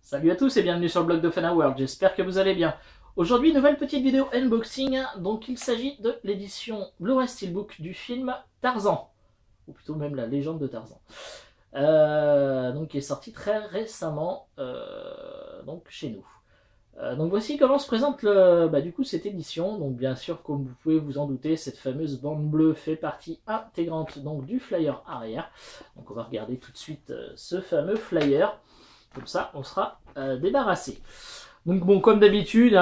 Salut à tous et bienvenue sur le blog de Fanaworld, j'espère que vous allez bien. Aujourd'hui, nouvelle petite vidéo unboxing, donc il s'agit de l'édition Blu-ray Steelbook du film Tarzan, ou plutôt même la légende de Tarzan, donc qui est sorti très récemment donc chez nous. Donc voici comment se présente du coup cette édition. Donc bien sûr, comme vous pouvez vous en douter, cette fameuse bande bleue fait partie intégrante donc du flyer arrière. Donc on va regarder tout de suite ce fameux flyer. Comme ça, on sera débarrassé. Donc bon, comme d'habitude,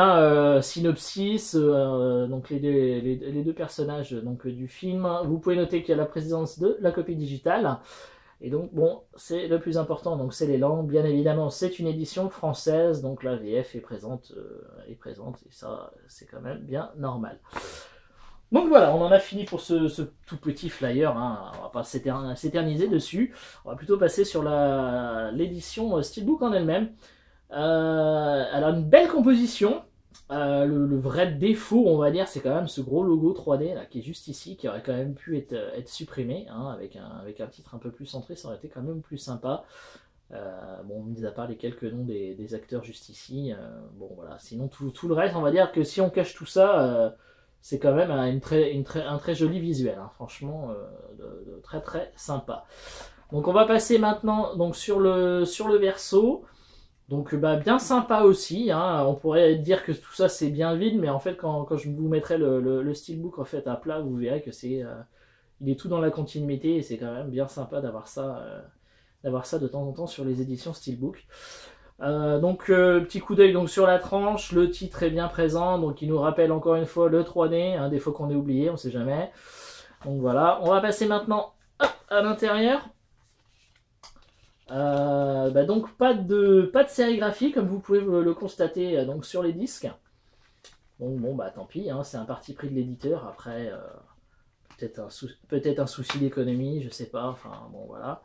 synopsis, donc les deux personnages donc, du film. Vous pouvez noter qu'il y a la présence de la copie digitale. Et donc bon, c'est le plus important, donc c'est les langues. Bien évidemment, c'est une édition française, donc la VF est présente, et ça, c'est quand même bien normal. Donc voilà, on en a fini pour ce tout petit flyer, on va pas s'éterniser dessus, on va plutôt passer sur l'édition Steelbook en elle-même. Elle a une belle composition, le vrai défaut on va dire c'est quand même ce gros logo 3D là, qui est juste ici, qui aurait quand même pu être supprimé, avec un titre un peu plus centré, ça aurait été quand même plus sympa. Bon, mis à part les quelques noms des acteurs juste ici, bon voilà, sinon tout le reste on va dire que si on cache tout ça, c'est quand même un très joli visuel, franchement, très très sympa. Donc on va passer maintenant donc, sur le verso. Donc bien sympa aussi, on pourrait dire que tout ça c'est bien vide, mais en fait quand je vous mettrai le steelbook en fait à plat, vous verrez que il est tout dans la continuité et c'est quand même bien sympa d'avoir ça de temps en temps sur les éditions steelbook. Petit coup d'œil donc sur la tranche, le titre est bien présent, donc il nous rappelle encore une fois le 3D, des fois qu'on est oublié, on sait jamais. Donc voilà, on va passer maintenant à l'intérieur. Donc pas de sérigraphie comme vous pouvez le constater donc sur les disques. Donc bon tant pis, c'est un parti pris de l'éditeur. Après peut-être un souci d'économie, je sais pas. Enfin bon voilà.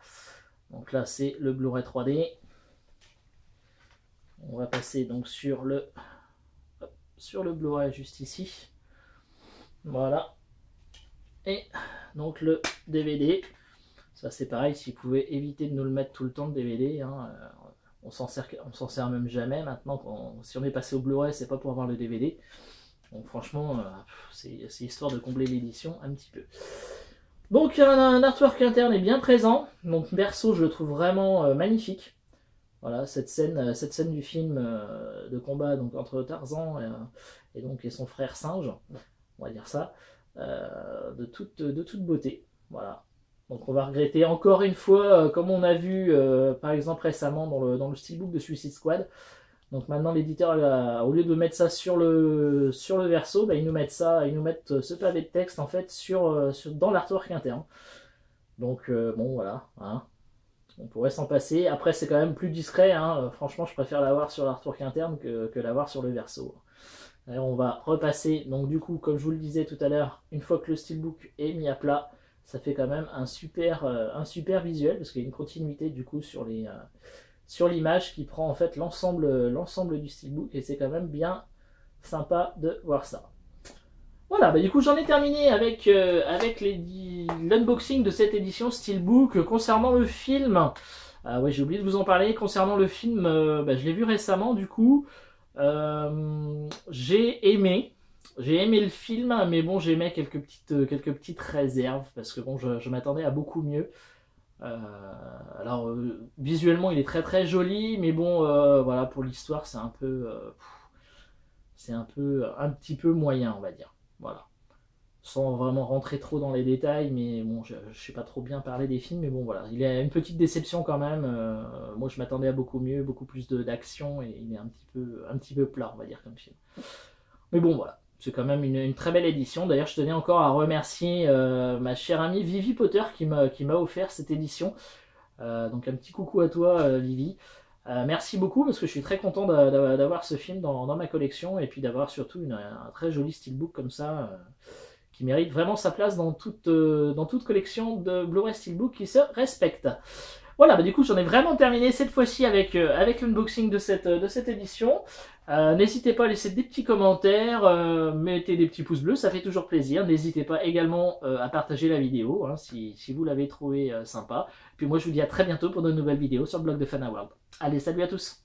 Donc là c'est le Blu-ray 3D. On va passer donc sur le Blu-ray juste ici. Voilà. Et donc le DVD. Ça c'est pareil, si vous pouvez éviter de nous le mettre tout le temps le DVD, on s'en sert même jamais maintenant. Si on est passé au Blu-ray, c'est pas pour avoir le DVD. Donc franchement, c'est histoire de combler l'édition un petit peu. Donc un artwork interne est bien présent. Donc perso, je le trouve vraiment magnifique. Voilà, cette scène du film de combat donc, entre Tarzan et son frère singe, on va dire ça, de toute beauté. Voilà. Donc on va regretter encore une fois, comme on a vu par exemple récemment dans le steelbook de Suicide Squad. Donc maintenant l'éditeur, au lieu de mettre ça sur le verso, ils nous mettent ce pavé de texte en fait dans l'artwork interne. Donc bon voilà, on pourrait s'en passer. Après c'est quand même plus discret, franchement je préfère l'avoir sur l'artwork interne que l'avoir sur le verso. Alors, on va repasser, donc du coup comme je vous le disais tout à l'heure, une fois que le steelbook est mis à plat, ça fait quand même un super visuel, parce qu'il y a une continuité du coup sur l'image qui prend en fait l'ensemble du steelbook, et c'est quand même bien sympa de voir ça. Voilà, du coup j'en ai terminé avec l'unboxing de cette édition steelbook. Concernant le film, ouais, j'ai oublié de vous en parler, concernant le film, je l'ai vu récemment du coup, j'ai aimé le film, mais bon, j'aimais quelques petites réserves, parce que bon, je m'attendais à beaucoup mieux. Alors, visuellement, il est très très joli, mais bon, voilà, pour l'histoire, c'est un petit peu moyen, on va dire. Voilà. Sans vraiment rentrer trop dans les détails, mais bon, je sais pas trop bien parler des films, mais bon, voilà. Il y a une petite déception quand même. Moi, je m'attendais à beaucoup mieux, beaucoup plus d'action, et il est un petit peu plat, on va dire, comme film. Mais bon, voilà. C'est quand même une très belle édition. D'ailleurs, je tenais encore à remercier ma chère amie Vivi Potter qui m'a offert cette édition. Donc un petit coucou à toi, Vivi. Merci beaucoup, parce que je suis très content d'avoir ce film dans ma collection, et puis d'avoir surtout un très joli steelbook comme ça, qui mérite vraiment sa place dans toute collection de Blu-ray steelbook qui se respecte. Voilà, du coup j'en ai vraiment terminé cette fois-ci avec l'unboxing de cette édition. N'hésitez pas à laisser des petits commentaires, mettez des petits pouces bleus, ça fait toujours plaisir. N'hésitez pas également à partager la vidéo si vous l'avez trouvé sympa. Puis moi je vous dis à très bientôt pour de nouvelles vidéos sur le blog de Fanaworld. Allez, salut à tous!